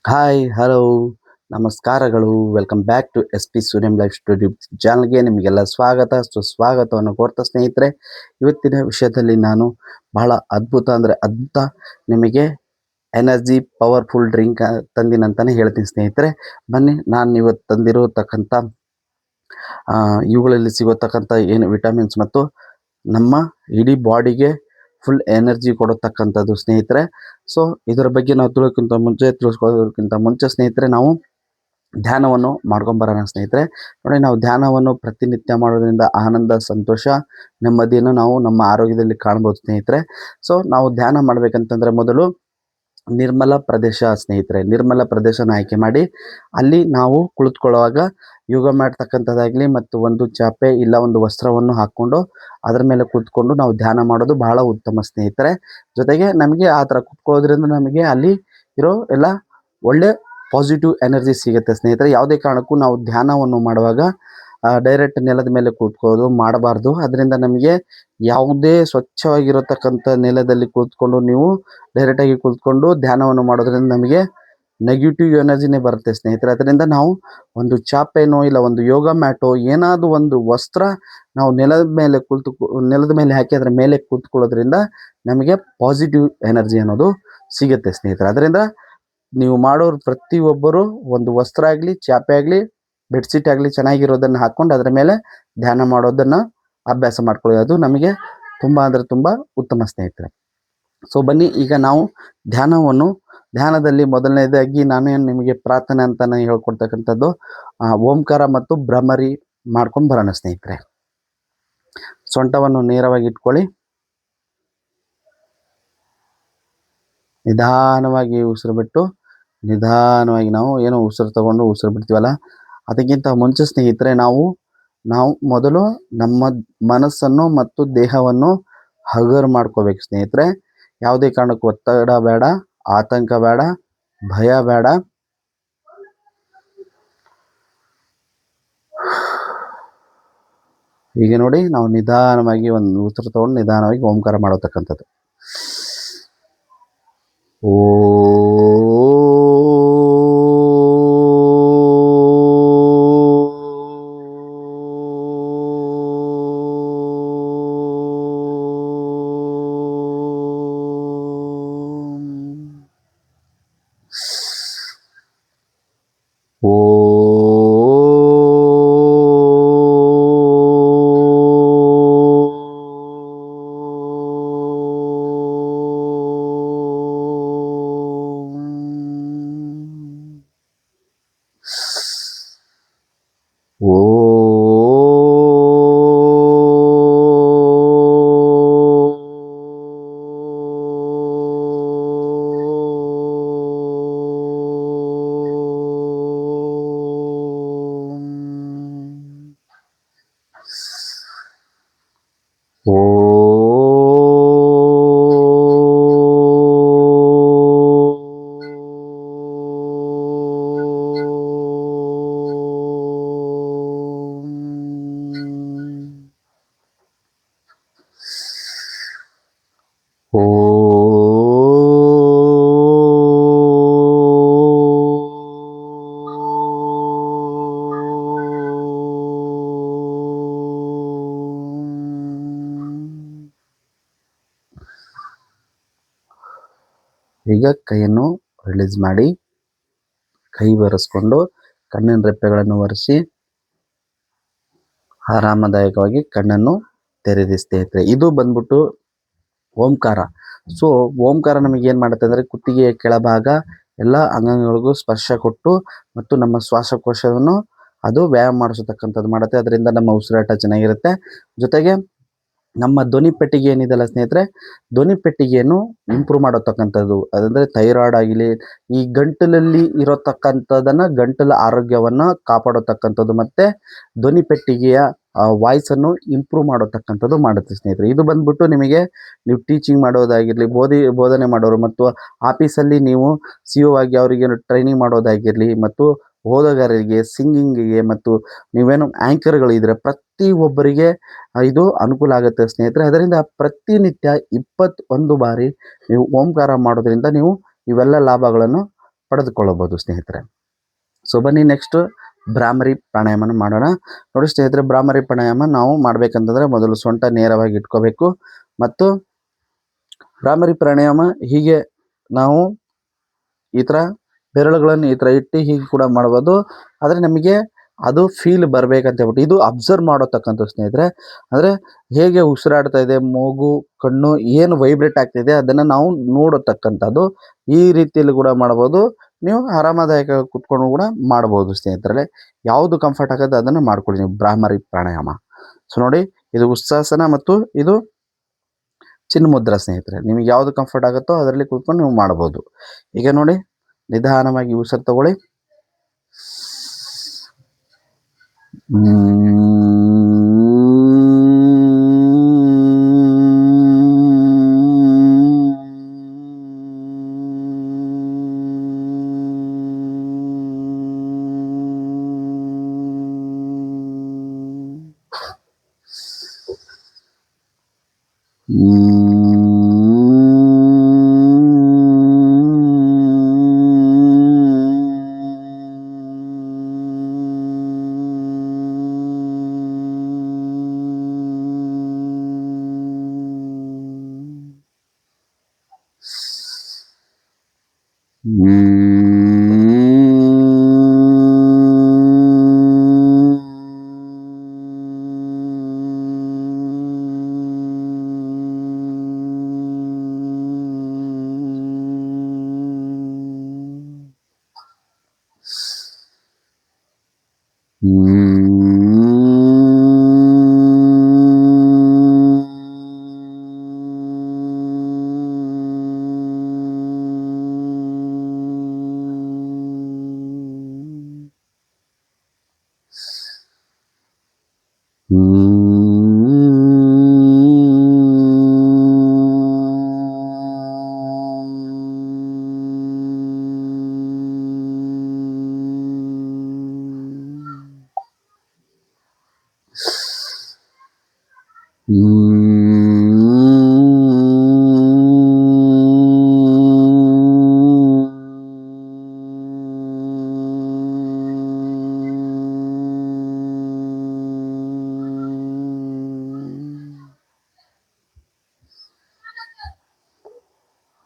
Hi, hello, ನಮಸ್ಕಾರಗಳು. Welcome back to SP Suryam life studio ಚಾನಲ್ಗೆ ನಿಮಗೆಲ್ಲ ಸ್ವಾಗತ, ಸುಸ್ವಾಗತವನ್ನು ಕೋರ್ತಾ ಸ್ನೇಹಿತರೆ. ಇವತ್ತಿನ ವಿಷಯದಲ್ಲಿ ನಾನು ಬಹಳ ಅದ್ಭುತ ನಿಮಗೆ ಎನರ್ಜಿ ಪವರ್ಫುಲ್ ಡ್ರಿಂಕ್ ತಂದಿನಂತಾನೆ ಹೇಳ್ತೀನಿ ಸ್ನೇಹಿತರೆ. ಬನ್ನಿ, ನಾನು ಇವತ್ತು ತಂದಿರತಕ್ಕಂಥ ಇವುಗಳಲ್ಲಿ ಸಿಗತಕ್ಕಂಥ ಏನು ವಿಟಮಿನ್ಸ್ ಮತ್ತು ನಮ್ಮ ಇಡೀ ಬಾಡಿಗೆ ಫುಲ್ ಎನರ್ಜಿ ಕೊಡತಕ್ಕಂಥದ್ದು ಸ್ನೇಹಿತರೆ. ಸೊ ಇದರ ಬಗ್ಗೆ ನಾವು ತಿಳಿಸ್ಕೊಳ್ಳೋದಕ್ಕಿಂತ ಮುಂಚೆ ಸ್ನೇಹಿತರೆ, ನಾವು ಧ್ಯಾನವನ್ನು ಮಾಡ್ಕೊಂಬರೋಣ ಸ್ನೇಹಿತರೆ. ನೋಡಿ, ನಾವು ಧ್ಯಾನವನ್ನು ಪ್ರತಿನಿತ್ಯ ಮಾಡೋದ್ರಿಂದ ಆನಂದ, ಸಂತೋಷ, ನೆಮ್ಮದಿಯನ್ನು ನಾವು ನಮ್ಮ ಆರೋಗ್ಯದಲ್ಲಿ ಕಾಣ್ಬೋದು ಸ್ನೇಹಿತರೆ. ಸೊ ನಾವು ಧ್ಯಾನ ಮಾಡ್ಬೇಕಂತಂದ್ರೆ ಮೊದಲು ನಿರ್ಮಲ ಪ್ರದೇಶ ಸ್ನೇಹಿತರೆ, ನಿರ್ಮಲ ಪ್ರದೇಶನ ಆಯ್ಕೆ ಮಾಡಿ ಅಲ್ಲಿ ನಾವು ಕುಳಿತುಕೊಳ್ಳುವಾಗ ಯೋಗ ಮಾಡ್ತಕ್ಕಂಥದ್ದಾಗಲಿ ಮತ್ತು ಒಂದು ಚಾಪೆ ಇಲ್ಲ ಒಂದು ವಸ್ತ್ರವನ್ನು ಹಾಕ್ಕೊಂಡು ಅದರ ಮೇಲೆ ಕೂತ್ಕೊಂಡು ನಾವು ಧ್ಯಾನ ಮಾಡೋದು ಬಹಳ ಉತ್ತಮ ಸ್ನೇಹಿತರೆ. ಜೊತೆಗೆ ನಮಗೆ ಆ ಥರ ಕೂತ್ಕೊಳ್ಳೋದ್ರಿಂದ ನಮಗೆ ಅಲ್ಲಿ ಇರೋ ಎಲ್ಲ ಒಳ್ಳೆ ಪಾಸಿಟಿವ್ ಎನರ್ಜಿ ಸಿಗುತ್ತೆ ಸ್ನೇಹಿತರೆ. ಯಾವುದೇ ಕಾರಣಕ್ಕೂ ನಾವು ಧ್ಯಾನವನ್ನು ಮಾಡುವಾಗ ಡೈರೆಕ್ಟ್ ನೆಲದ ಮೇಲೆ ಕೂತ್ಕೊಳ್ಳೋದು ಮಾಡಬಾರ್ದು. ಅದರಿಂದ ನಮಗೆ ಯಾವುದೇ ಸ್ವಚ್ಛವಾಗಿರತಕ್ಕಂಥ ನೆಲದಲ್ಲಿ ಕೂತ್ಕೊಂಡು ನೀವು ಡೈರೆಕ್ಟಾಗಿ ಕೂತ್ಕೊಂಡು ಧ್ಯಾನವನ್ನು ಮಾಡೋದ್ರಿಂದ ನಮಗೆ ನೆಗೆಟಿವ್ ಎನರ್ಜಿನೇ ಬರುತ್ತೆ ಸ್ನೇಹಿತರೆ. ಅದರಿಂದ ನಾವು ಒಂದು ಚಾಪೆನೋ ಇಲ್ಲ ಒಂದು ಯೋಗ ಮ್ಯಾಟೋ ಏನಾದರೂ ಒಂದು ವಸ್ತ್ರ ನಾವು ನೆಲದ ಮೇಲೆ ಹಾಕಿ ಅದರ ಮೇಲೆ ಕೂತ್ಕೊಳ್ಳೋದ್ರಿಂದ ನಮಗೆ ಪಾಸಿಟಿವ್ ಎನರ್ಜಿ ಅನ್ನೋದು ಸಿಗುತ್ತೆ ಸ್ನೇಹಿತರೆ. ಅದರಿಂದ ನೀವು ಮಾಡೋರು ಪ್ರತಿಯೊಬ್ಬರು ಒಂದು ವಸ್ತ್ರ ಆಗಲಿ, ಚಾಪೆ ಆಗಲಿ, ಬೆಡ್ಶೀಟ್ ಆಗಲಿ ಚೆನ್ನಾಗಿರೋದನ್ನು ಹಾಕ್ಕೊಂಡು ಅದರ ಮೇಲೆ ಧ್ಯಾನ ಮಾಡೋದನ್ನು ಅಭ್ಯಾಸ ಮಾಡ್ಕೊಳ್ಳೋದು, ಅದು ನಮಗೆ ತುಂಬ ಉತ್ತಮ ಸ್ನೇಹಿತರೆ. ಸೊ ಬನ್ನಿ, ಈಗ ನಾವು ಧ್ಯಾನದಲ್ಲಿ ಮೊದಲನೇದಾಗಿ ನಾನೇನು ನಿಮಗೆ ಪ್ರಾರ್ಥನೆ ಅಂತಾನೆ ಹೇಳ್ಕೊಡ್ತಕ್ಕಂಥದ್ದು ಓಂಕಾರ ಮತ್ತು ಭ್ರಮರಿ ಮಾಡ್ಕೊಂಡು ಬರೋಣ ಸ್ನೇಹಿತರೆ. ಸೊಂಟವನ್ನು ನೇರವಾಗಿ ಇಟ್ಕೊಳ್ಳಿ. ನಿಧಾನವಾಗಿ ಉಸಿರು ಬಿಟ್ಟು ನಿಧಾನವಾಗಿ ನಾವು ಏನು ಉಸಿರು ತಗೊಂಡು ಉಸಿರು ಬಿಡ್ತೀವಲ್ಲ, ಅದಕ್ಕಿಂತ ಮುಂಚೆ ಸ್ನೇಹಿತರೆ ನಾವು ಮೊದಲು ನಮ್ಮ ಮನಸ್ಸನ್ನು ಮತ್ತು ದೇಹವನ್ನು ಹಗರು ಮಾಡ್ಕೋಬೇಕು ಸ್ನೇಹಿತರೆ. ಯಾವುದೇ ಕಾರಣಕ್ಕೂ ಒತ್ತಡ ಬೇಡ, ಆತಂಕ ಬೇಡ, ಭಯ ಬೇಡ. ಈಗ ನೋಡಿ, ನಾವು ನಿಧಾನವಾಗಿ ಒಂದು ಉಸಿರು ತಗೊಂಡು ನಿಧಾನವಾಗಿ ಓಂಕಾರ ಮಾಡತಕ್ಕಂಥದ್ದು. ಓ ಈಗ ಕೈಯನ್ನು ರಿಲೀಸ್ ಮಾಡಿ, ಕೈ ಒರೆಸ್ಕೊಂಡು ಕಣ್ಣಿನ ರೆಪ್ಪೆಗಳನ್ನು ಒರೆಸಿ ಆರಾಮದಾಯಕವಾಗಿ ಕಣ್ಣನ್ನು ತೆರೆದಿ ಸ್ನೇಹಿತರೆ. ಇದು ಬಂದ್ಬಿಟ್ಟು ಓಂಕಾರ. ಸೊ ಓಂಕಾರ ನಮಗೆ ಏನು ಮಾಡುತ್ತೆ ಅಂದರೆ ಕುತ್ತಿಗೆಯ ಕೆಳಭಾಗ ಎಲ್ಲ ಅಂಗಾಂಗಗಳಿಗೂ ಸ್ಪರ್ಶ ಕೊಟ್ಟು ಮತ್ತು ನಮ್ಮ ಶ್ವಾಸಕೋಶವನ್ನು ಅದು ವ್ಯಾಯಾಮ ಮಾಡಿಸತಕ್ಕಂಥದ್ದು ಮಾಡುತ್ತೆ. ಅದರಿಂದ ನಮ್ಮ ಉಸಿರಾಟ ಚೆನ್ನಾಗಿರುತ್ತೆ. ಜೊತೆಗೆ ನಮ್ಮ ಧ್ವನಿ ಪೆಟ್ಟಿಗೆ ಏನಿದೆಲ್ಲ ಸ್ನೇಹಿತರೆ, ಧ್ವನಿ ಪೆಟ್ಟಿಗೆಯನ್ನು ಇಂಪ್ರೂವ್ ಮಾಡತಕ್ಕಂಥದ್ದು. ಅದಂದರೆ ಥೈರಾಯ್ಡ್ ಆಗಲಿ, ಈ ಗಂಟಲಲ್ಲಿ ಇರತಕ್ಕಂಥದ್ದನ್ನು, ಗಂಟಲ ಆರೋಗ್ಯವನ್ನು ಕಾಪಾಡತಕ್ಕಂಥದ್ದು ಮತ್ತು ಧ್ವನಿ ಪೆಟ್ಟಿಗೆಯ ವಾಯ್ಸನ್ನು ಇಂಪ್ರೂವ್ ಮಾಡತಕ್ಕಂಥದ್ದು ಮಾಡುತ್ತೆ ಸ್ನೇಹಿತರೆ. ಇದು ಬಂದ್ಬಿಟ್ಟು ನಿಮಗೆ ನೀವು ಟೀಚಿಂಗ್ ಮಾಡೋದಾಗಿರಲಿ, ಬೋಧನೆ ಮಾಡೋರು ಮತ್ತು ಆಫೀಸಲ್ಲಿ ನೀವು CO ಆಗಿ ಅವರಿಗೆ ಟ್ರೈನಿಂಗ್ ಮಾಡೋದಾಗಿರಲಿ ಮತ್ತು ಓದುಗರಿಗೆ, ಸಿಂಗಿಂಗಿಗೆ ಮತ್ತು ನೀವೇನು ಆ್ಯಂಕರ್ಗಳಿದ್ರೆ ಪ್ರತಿಯೊಬ್ಬರಿಗೆ ಇದು ಅನುಕೂಲ ಆಗುತ್ತೆ ಸ್ನೇಹಿತರೆ. ಅದರಿಂದ ಪ್ರತಿನಿತ್ಯ 21 ಬಾರಿ ನೀವು ಓಂಕಾರ ಮಾಡೋದ್ರಿಂದ ನೀವು ಇವೆಲ್ಲ ಲಾಭಗಳನ್ನು ಪಡೆದುಕೊಳ್ಳಬಹುದು ಸ್ನೇಹಿತರೆ. ಸೊ ಬನ್ನಿ ನೆಕ್ಸ್ಟ್ ಭ್ರಾಮರಿ ಪ್ರಾಣಾಯಾಮನ ಮಾಡೋಣ. ನೋಡಿ ಸ್ನೇಹಿತರೆ, ಭ್ರಾಮರಿ ಪ್ರಾಣಾಯಾಮ ನಾವು ಮಾಡಬೇಕಂತಂದರೆ ಮೊದಲು ಸೊಂಟ ನೇರವಾಗಿ ಇಟ್ಕೋಬೇಕು. ಮತ್ತು ಭ್ರಾಮರಿ ಪ್ರಾಣಾಯಾಮ ಹೀಗೆ ನಾವು ಈ ಥರ ಬೆರಳುಗಳನ್ನು ಈ ಥರ ಇಟ್ಟು ಹೀಗೆ ಕೂಡ ಮಾಡ್ಬೋದು. ಆದರೆ ನಮಗೆ ಅದು ಫೀಲ್ ಬರಬೇಕಂತ ಹೇಳ್ಬಿಟ್ಟು ಇದು ಅಬ್ಸರ್ವ್ ಮಾಡೋತಕ್ಕಂಥ ಸ್ನೇಹಿತರೆ. ಅಂದರೆ ಹೇಗೆ ಉಸಿರಾಡ್ತಾ ಇದೆ, ಮೂಗು, ಕಣ್ಣು ಏನು ವೈಬ್ರೇಟ್ ಆಗ್ತಿದೆ ಅದನ್ನು ನಾವು ನೋಡತಕ್ಕಂಥದ್ದು. ಈ ರೀತಿಯಲ್ಲಿ ಕೂಡ ಮಾಡ್ಬೋದು. ನೀವು ಆರಾಮದಾಯಕ ಕುತ್ಕೊಂಡು ಕೂಡ ಮಾಡ್ಬೋದು ಸ್ನೇಹಿತರೆ. ಯಾವುದು ಕಂಫರ್ಟ್ ಆಗುತ್ತೆ ಅದನ್ನು ಮಾಡ್ಕೊಳ್ಳಿ ನೀವು ಭ್ರಾಮರಿ ಪ್ರಾಣಾಯಾಮ. ಸೊ ನೋಡಿ, ಇದು ಉತ್ಸಾಸನ ಮತ್ತು ಇದು ಚಿನ್ಮುದ್ರಾ ಸ್ನೇಹಿತರೆ. ನಿಮಗೆ ಯಾವುದು ಕಂಫರ್ಟ್ ಆಗುತ್ತೋ ಅದರಲ್ಲಿ ಕೂತ್ಕೊಂಡು ನೀವು ಮಾಡ್ಬೋದು. ಈಗ ನೋಡಿ, ನಿಧಾನವಾಗಿ ಉಸಿರು ತಗೊಳ್ಳಿ.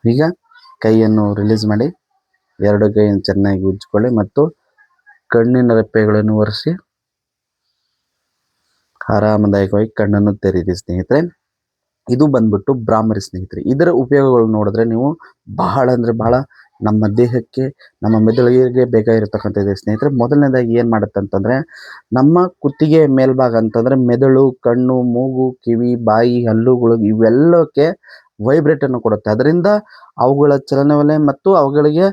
ಈಗ ಕೈಯನ್ನು ರಿಲೀಸ್ ಮಾಡಿ, ಎರಡು ಕೈಯನ್ನು ಚೆನ್ನಾಗಿ ಉಜ್ಜಿಕೊಳ್ಳಿ ಮತ್ತು ಕಣ್ಣಿನ ರೆಪ್ಪೆಗಳನ್ನು ಒರೆಸಿ ಆರಾಮದಾಯಕವಾಗಿ ಕಣ್ಣನ್ನು ತೆರೀರಿ ಸ್ನೇಹಿತರೆ. ಇದು ಬಂದ್ಬಿಟ್ಟು ಭ್ರಾಮರಿ ಸ್ನೇಹಿತರೆ. ಇದರ ಉಪಯೋಗಗಳು ನೋಡಿದ್ರೆ ನೀವು ಬಹಳ ಅಂದರೆ ಬಹಳ ನಮ್ಮ ದೇಹಕ್ಕೆ, ನಮ್ಮ ಮೆದುಳಿಗೆ ಬೇಕಾಗಿರತಕ್ಕಂಥದ್ದು ಸ್ನೇಹಿತರೆ. ಮೊದಲನೇದಾಗಿ ಏನು ಮಾಡುತ್ತೆ ಅಂತಂದರೆ, ನಮ್ಮ ಕುತ್ತಿಗೆ ಮೇಲ್ಭಾಗ ಅಂತಂದರೆ ಮೆದುಳು, ಕಣ್ಣು, ಮೂಗು, ಕಿವಿ, ಬಾಯಿ, ಹಲ್ಲುಗಳು ಇವೆಲ್ಲಕ್ಕೆ ವೈಬ್ರೇಟನ್ನು ಕೊಡುತ್ತೆ. ಅದರಿಂದ ಅವುಗಳ ಚಲನವಲನ ಮತ್ತು ಅವುಗಳಿಗೆ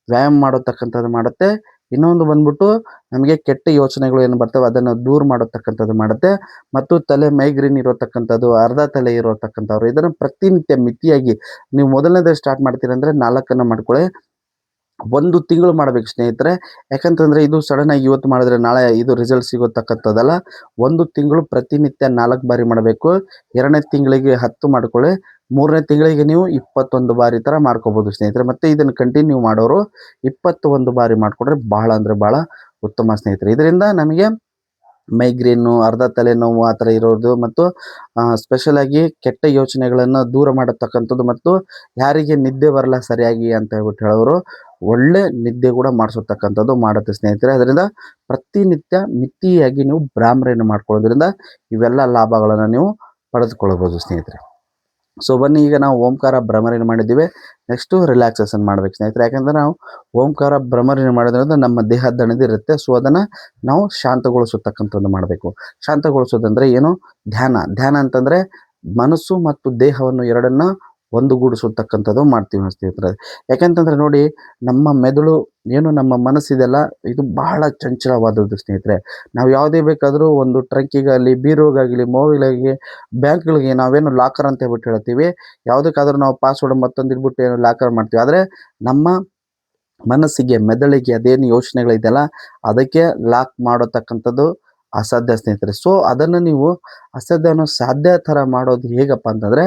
ವ್ಯಾಯಾಮ ಮಾಡತಕ್ಕಂಥದ್ದು ಮಾಡುತ್ತೆ. ಇನ್ನೊಂದು ಬಂದ್ಬಿಟ್ಟು ನಮಗೆ ಕೆಟ್ಟ ಯೋಚನೆಗಳು ಏನು ಬರ್ತವೆ ಅದನ್ನು ದೂರ ಮಾಡತಕ್ಕಂಥದ್ದು ಮಾಡುತ್ತೆ. ಮತ್ತು ತಲೆ ಮೈಗ್ರೇನ್ ಇರತಕ್ಕಂಥದ್ದು, ಅರ್ಧ ತಲೆ ಇರತಕ್ಕಂಥವ್ರು ಇದನ್ನು ಪ್ರತಿನಿತ್ಯ ಮಿತಿಯಾಗಿ ನೀವು ಮೊದಲನೇದೇ ಸ್ಟಾರ್ಟ್ ಮಾಡ್ತೀರಂದರೆ 4 ಮಾಡ್ಕೊಳ್ಳಿ. 1 ತಿಂಗಳು ಮಾಡಬೇಕು ಸ್ನೇಹಿತರೆ. ಯಾಕಂತಂದರೆ ಇದು ಸಡನ್ನಾಗಿ ಇವತ್ತು ಮಾಡಿದ್ರೆ ನಾಳೆ ಇದು ರಿಸಲ್ಟ್ ಸಿಗೋತಕ್ಕಂಥದ್ದಲ್ಲ. 1 ತಿಂಗಳು ಪ್ರತಿನಿತ್ಯ 4 ಬಾರಿ ಮಾಡಬೇಕು. 2ನೇ ತಿಂಗಳಿಗೆ 10 ಮಾಡ್ಕೊಳ್ಳಿ. 3ನೇ ತಿಂಗಳಿಗೆ ನೀವು 21 ಬಾರಿ ಥರ ಮಾಡ್ಕೋಬೋದು ಸ್ನೇಹಿತರೆ. ಮತ್ತು ಇದನ್ನು ಕಂಟಿನ್ಯೂ ಮಾಡೋರು 21 ಬಾರಿ ಮಾಡಿಕೊಂಡ್ರೆ ಭಾಳ ಅಂದರೆ ಭಾಳ ಉತ್ತಮ ಸ್ನೇಹಿತರೆ. ಇದರಿಂದ ನಮಗೆ ಮೈಗ್ರೇನು, ಅರ್ಧ ತಲೆನೋವು ಆ ಥರ ಇರೋದು ಮತ್ತು ಸ್ಪೆಷಲಾಗಿ ಕೆಟ್ಟ ಯೋಚನೆಗಳನ್ನು ದೂರ ಮಾಡತಕ್ಕಂಥದ್ದು ಮತ್ತು ಯಾರಿಗೆ ನಿದ್ದೆ ಬರಲ್ಲ ಸರಿಯಾಗಿ ಅಂತ ಹೇಳ್ಬಿಟ್ಟು ಹೇಳೋರು ಒಳ್ಳೆ ನಿದ್ದೆ ಕೂಡ ಮಾಡಿಸತಕ್ಕಂಥದ್ದು ಮಾಡುತ್ತೆ ಸ್ನೇಹಿತರೆ. ಅದರಿಂದ ಪ್ರತಿನಿತ್ಯ ಮಿತಿಯಾಗಿ ನೀವು ಭ್ರಾಮರಿಯನ್ನು ಮಾಡ್ಕೊಳ್ಳೋದ್ರಿಂದ ಇವೆಲ್ಲ ಲಾಭಗಳನ್ನು ನೀವು ಪಡೆದುಕೊಳ್ಳಬಹುದು ಸ್ನೇಹಿತರೆ. ಸೊ ಬನ್ನಿ, ಈಗ ನಾವು ಓಂಕಾರ ಭ್ರಮರಿಯನ್ನು ಮಾಡಿದ್ದೀವಿ. ನೆಕ್ಸ್ಟು ರಿಲ್ಯಾಕ್ಸೇಷನ್ ಮಾಡ್ಬೇಕು ಸ್ನೇಹಿತರೆ. ಯಾಕಂದರೆ ನಾವು ಓಂಕಾರ ಭ್ರಮರಿಯನ್ನು ಮಾಡೋದ್ರಿಂದ ನಮ್ಮ ದೇಹ ದಣಿದಿರುತ್ತೆ. ಸೊ ಅದನ್ನು ನಾವು ಶಾಂತಗೊಳಿಸತಕ್ಕಂಥದ್ದು ಮಾಡಬೇಕು. ಶಾಂತಗೊಳಿಸೋದಂದರೆ ಏನು? ಧ್ಯಾನ ಅಂತಂದರೆ ಮನಸ್ಸು ಮತ್ತು ದೇಹವನ್ನು ಎರಡನ್ನು ಒಂದುಗೂಡಿಸತಕ್ಕಂಥದ್ದು ಮಾಡ್ತೀವಿ ಸ್ನೇಹಿತರೆ. ಯಾಕೆಂತಂದರೆ ನೋಡಿ, ನಮ್ಮ ಮೆದುಳು ಏನು ನಮ್ಮ ಮನಸ್ಸಿದೆಲ್ಲ ಇದು ಬಹಳ ಚಂಚಲವಾದದ್ದು ಸ್ನೇಹಿತರೆ. ನಾವು ಯಾವುದೇ ಬೇಕಾದರೂ ಒಂದು ಟ್ರಂಕಿಗಾಗಲಿ, ಬೀರುಗಾಗಲಿ, ಮೊಬೈಲಾಗಲಿ, ಬ್ಯಾಂಕ್ಗಳಿಗೆ ನಾವೇನು ಲಾಕರ್ ಅಂತ ಹೇಳ್ಬಿಟ್ಟು ಹೇಳ್ತೀವಿ. ಯಾವುದಕ್ಕಾದ್ರೂ ನಾವು ಪಾಸ್ವರ್ಡ್ ಮತ್ತೊಂದು ಇಟ್ಬಿಟ್ಟು ಏನು ಲಾಕರ್ ಮಾಡ್ತೀವಿ. ಆದರೆ ನಮ್ಮ ಮನಸ್ಸಿಗೆ, ಮೆದುಳಿಗೆ ಅದೇನು ಯೋಚನೆಗಳಿದೆಯಲ್ಲ ಅದಕ್ಕೆ ಲಾಕ್ ಮಾಡತಕ್ಕಂಥದ್ದು ಅಸಾಧ್ಯ ಸ್ನೇಹಿತರೆ. ಸೊ ಅದನ್ನು ನೀವು ಅಸಾಧ್ಯವನ್ನು ಸಾಧ್ಯ ಥರ ಮಾಡೋದು ಹೇಗಪ್ಪ ಅಂತಂದರೆ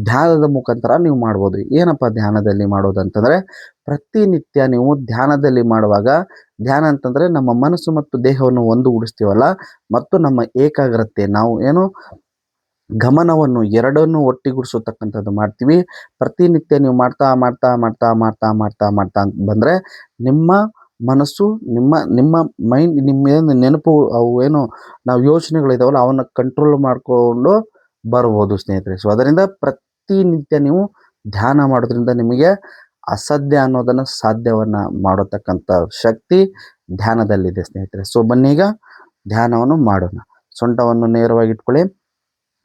ಧ್ಯಾನದ ಮುಖಾಂತರ ನೀವು ಮಾಡ್ಬೋದು. ಏನಪ್ಪ ಧ್ಯಾನದಲ್ಲಿ ಮಾಡೋದಂತಂದರೆ ಪ್ರತಿನಿತ್ಯ ನೀವು ಧ್ಯಾನದಲ್ಲಿ ಮಾಡುವಾಗ, ಧ್ಯಾನ ಅಂತಂದರೆ ನಮ್ಮ ಮನಸ್ಸು ಮತ್ತು ದೇಹವನ್ನು ಒಂದುಗೂಡಿಸ್ತೀವಲ್ಲ, ಮತ್ತು ನಮ್ಮ ಏಕಾಗ್ರತೆ ನಾವು ಏನು ಗಮನವನ್ನು ಎರಡನ್ನೂ ಒಟ್ಟಿಗೂಡಿಸತಕ್ಕಂಥದ್ದು ಮಾಡ್ತೀವಿ. ಪ್ರತಿನಿತ್ಯ ನೀವು ಮಾಡ್ತಾ ಮಾಡ್ತಾ ಮಾಡ್ತಾ ಮಾಡ್ತಾ ಮಾಡ್ತಾ ಮಾಡ್ತಾ ಅಂತ ಬಂದರೆ ನಿಮ್ಮ ಮನಸ್ಸು ನಿಮ್ಮ ನಿಮ್ಮ ಮೈಂಡ್ ನಿಮ್ಮೇನು ನೆನಪು ಅವು ಏನು ನಾವು ಯೋಚನೆಗಳಿದಾವಲ್ಲ ಅವನ್ನ ಕಂಟ್ರೋಲ್ ಮಾಡಿಕೊಂಡು ಬರ್ಬೋದು ಸ್ನೇಹಿತರೆ. ಸೊ ಅದರಿಂದ ಪ್ರತಿನಿತ್ಯ ನೀವು ಧ್ಯಾನ ಮಾಡೋದ್ರಿಂದ ನಿಮಗೆ ಅಸಾಧ್ಯ ಅನ್ನೋದನ್ನು ಸಾಧ್ಯವನ್ನ ಮಾಡತಕ್ಕಂಥ ಶಕ್ತಿ ಧ್ಯಾನದಲ್ಲಿದೆ ಸ್ನೇಹಿತರೆ. ಸೊ ಬನ್ನೀಗ ಧ್ಯಾನವನ್ನು ಮಾಡೋಣ. ಸೊಂಟವನ್ನು ನೇರವಾಗಿ ಇಟ್ಕೊಳ್ಳಿ.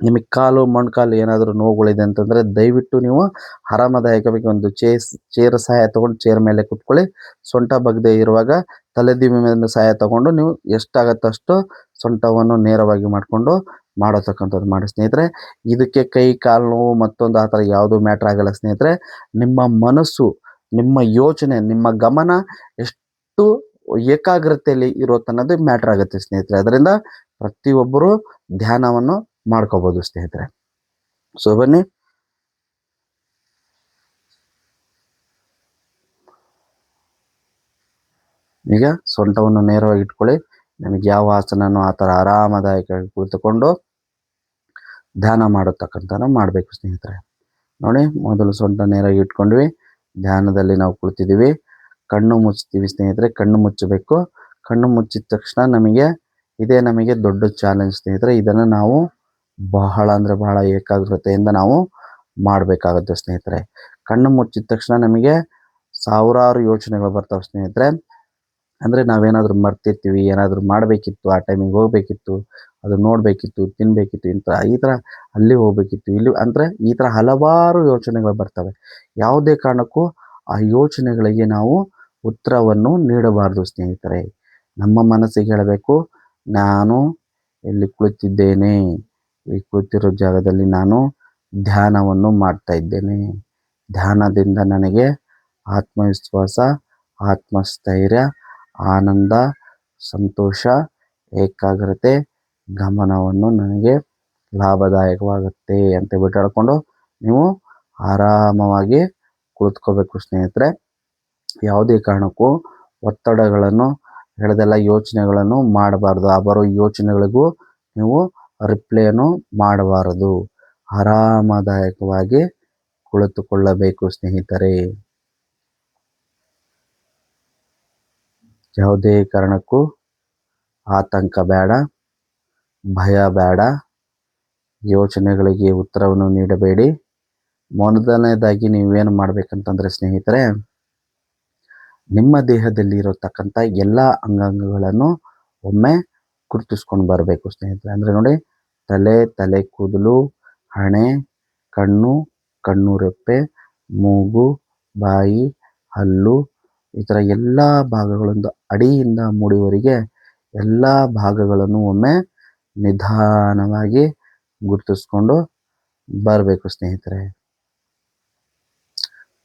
ನಿಮಗೆ ಕಾಲು ಮೊಣಕಾಲು ಏನಾದರೂ ನೋವುಗಳಿದೆ ಅಂತಂದರೆ ದಯವಿಟ್ಟು ನೀವು ಆರಾಮದಾಯಕವಾಗಿ ಒಂದು ಚೇರ್ ಸಹಾಯ ತೊಗೊಂಡು ಚೇರ್ ಮೇಲೆ ಕೂತ್ಕೊಳ್ಳಿ. ಸೊಂಟ ಬಗ್ಗದೆ ಇರುವಾಗ ತಲೆದಿಮ್ಮೆ ಮೇಲೆ ಸಹಾಯ ತೊಗೊಂಡು ನೀವು ಎಷ್ಟಾಗತ್ತೋ ಅಷ್ಟು ಸೊಂಟವನ್ನು ನೇರವಾಗಿ ಮಾಡಿಕೊಂಡು ಮಾಡತಕ್ಕಂಥದ್ದು ಮಾಡಿ ಸ್ನೇಹಿತರೆ. ಇದಕ್ಕೆ ಕೈ ಕಾಲು ನೋವು ಮತ್ತೊಂದು ಆ ಥರ ಯಾವುದೂ ಮ್ಯಾಟ್ರ್ ಆಗಲ್ಲ ಸ್ನೇಹಿತರೆ. ನಿಮ್ಮ ಮನಸ್ಸು, ನಿಮ್ಮ ಯೋಚನೆ, ನಿಮ್ಮ ಗಮನ ಎಷ್ಟು ಏಕಾಗ್ರತೆಯಲ್ಲಿ ಇರೋದು ಅನ್ನೋದು ಮ್ಯಾಟ್ರ್ ಆಗುತ್ತೆ ಸ್ನೇಹಿತರೆ. ಅದರಿಂದ ಪ್ರತಿಯೊಬ್ಬರು ಧ್ಯಾನವನ್ನು ಮಾಡ್ಕೋಬೋದು ಸ್ನೇಹಿತರೆ. ಸೊ ಬನ್ನಿ, ಈಗ ಸೊಂಟವನ್ನು ನೇರವಾಗಿ ಇಟ್ಕೊಳ್ಳಿ. ನಿಮಗೆ ಯಾವ ಆಸನನೋ ಆ ಥರ ಆರಾಮದಾಯಕವಾಗಿ ಕುಳಿತುಕೊಂಡು ಧ್ಯಾನ ಮಾಡತಕ್ಕಂಥ ಮಾಡಬೇಕು ಸ್ನೇಹಿತರೆ. ನೋಡಿ, ಮೊದಲು ಸೊಂಟ ನೇರಾಗಿ ಇಟ್ಕೊಂಡ್ವಿ, ಧ್ಯಾನದಲ್ಲಿ ನಾವು ಕುಳಿತಿದ್ದೀವಿ. ಕಣ್ಣು ಮುಚ್ತೀವಿ ಸ್ನೇಹಿತರೆ. ಕಣ್ಣು ಮುಚ್ಚಬೇಕು. ಕಣ್ಣು ಮುಚ್ಚಿದ ತಕ್ಷಣ ನಮಗೆ ದೊಡ್ಡ ಚಾಲೆಂಜ್ ಸ್ನೇಹಿತರೆ. ಇದನ್ನು ನಾವು ಬಹಳ ಅಂದರೆ ಬಹಳ ಏಕಾಗ್ರತೆಯಿಂದ ನಾವು ಮಾಡಬೇಕಾಗುತ್ತೆ ಸ್ನೇಹಿತರೆ. ಕಣ್ಣು ಮುಚ್ಚಿದ ತಕ್ಷಣ ನಮಗೆ ಸಾವಿರಾರು ಯೋಚನೆಗಳು ಬರ್ತವೆ ಸ್ನೇಹಿತರೆ. ಅಂದರೆ ನಾವೇನಾದರೂ ಮರ್ತಿರ್ತೀವಿ, ಏನಾದರೂ ಮಾಡಬೇಕಿತ್ತು, ಆ ಟೈಮಿಗೆ ಹೋಗಬೇಕಿತ್ತು, ಅದು ನೋಡಬೇಕಿತ್ತು, ತಿನ್ನಬೇಕಿತ್ತು, ಈ ಥರ ಅಲ್ಲಿ ಹೋಗಬೇಕಿತ್ತು, ಇಲ್ಲಿ ಅಂದರೆ ಈ ಥರ ಹಲವಾರು ಯೋಚನೆಗಳು ಬರ್ತವೆ. ಯಾವುದೇ ಕಾರಣಕ್ಕೂ ಆ ಯೋಚನೆಗಳಿಗೆ ನಾವು ಉತ್ತರವನ್ನು ನೀಡಬಾರ್ದು ಸ್ನೇಹಿತರೆ. ನಮ್ಮ ಮನಸ್ಸಿಗೆ ಹೇಳಬೇಕು, ನಾನು ಇಲ್ಲಿ ಕುಳಿತಿದ್ದೇನೆ, ಈ ಕುಳಿತಿರೋ ಜಾಗದಲ್ಲಿ ನಾನು ಧ್ಯಾನವನ್ನು ಮಾಡ್ತಾ ಇದ್ದೇನೆ. ಧ್ಯಾನದಿಂದ ನನಗೆ ಆತ್ಮವಿಶ್ವಾಸ, ಆತ್ಮಸ್ಥೈರ್ಯ, ಆನಂದ, ಸಂತೋಷ, ಏಕಾಗ್ರತೆ, ಗಮನವನ್ನು ನನಗೆ ಲಾಭದಾಯಕವಾಗುತ್ತೆ ಅಂತ ಬಿಟ್ಟು ಹೇಳ್ಕೊಂಡು ನೀವು ಆರಾಮವಾಗಿ ಕುಳಿತುಕೋಬೇಕು ಸ್ನೇಹಿತರೆ. ಯಾವುದೇ ಕಾರಣಕ್ಕೂ ಒತ್ತಡಗಳನ್ನು ಹೇಳದೆಲ್ಲ ಯೋಚನೆಗಳನ್ನು ಮಾಡಬಾರ್ದು. ಆ ಬರೋ ಯೋಚನೆಗಳಿಗೂ ನೀವು ರಿಪ್ಲೈಯನ್ನು ಮಾಡಬಾರದು. ಆರಾಮದಾಯಕವಾಗಿ ಕುಳಿತುಕೊಳ್ಳಬೇಕು ಸ್ನೇಹಿತರೆ. ಯಾವುದೇ ಕಾರಣಕ್ಕೂ ಆತಂಕ ಬೇಡ, ಭಯ ಬೇಡ, ಯೋಚನೆಗಳಿಗೆ ಉತ್ತರವನ್ನು ನೀಡಬೇಡಿ. ಮೊದಲನೇದಾಗಿ ನೀವೇನು ಮಾಡಬೇಕಂತಂದರೆ ಸ್ನೇಹಿತರೆ, ನಿಮ್ಮ ದೇಹದಲ್ಲಿ ಇರತಕ್ಕಂಥ ಎಲ್ಲ ಅಂಗಾಂಗಗಳನ್ನು ಒಮ್ಮೆ ಗುರುತಿಸ್ಕೊಂಡು ಬರಬೇಕು ಸ್ನೇಹಿತರೆ. ಅಂದರೆ ನೋಡಿ, ತಲೆ ಕೂದಲು, ಹಣೆ, ಕಣ್ಣು ರೆಪ್ಪೆ, ಮೂಗು, ಬಾಯಿ, ಹಲ್ಲು, ಈ ಥರ ಎಲ್ಲ ಭಾಗಗಳೊಂದು ಅಡಿಯಿಂದ ಮೂಡಿವರೆಗೆ ಎಲ್ಲ ಭಾಗಗಳನ್ನು ಒಮ್ಮೆ ನಿಧಾನವಾಗಿ ಗುರುತಿಸ್ಕೊಂಡು ಬರಬೇಕು ಸ್ನೇಹಿತರೆ.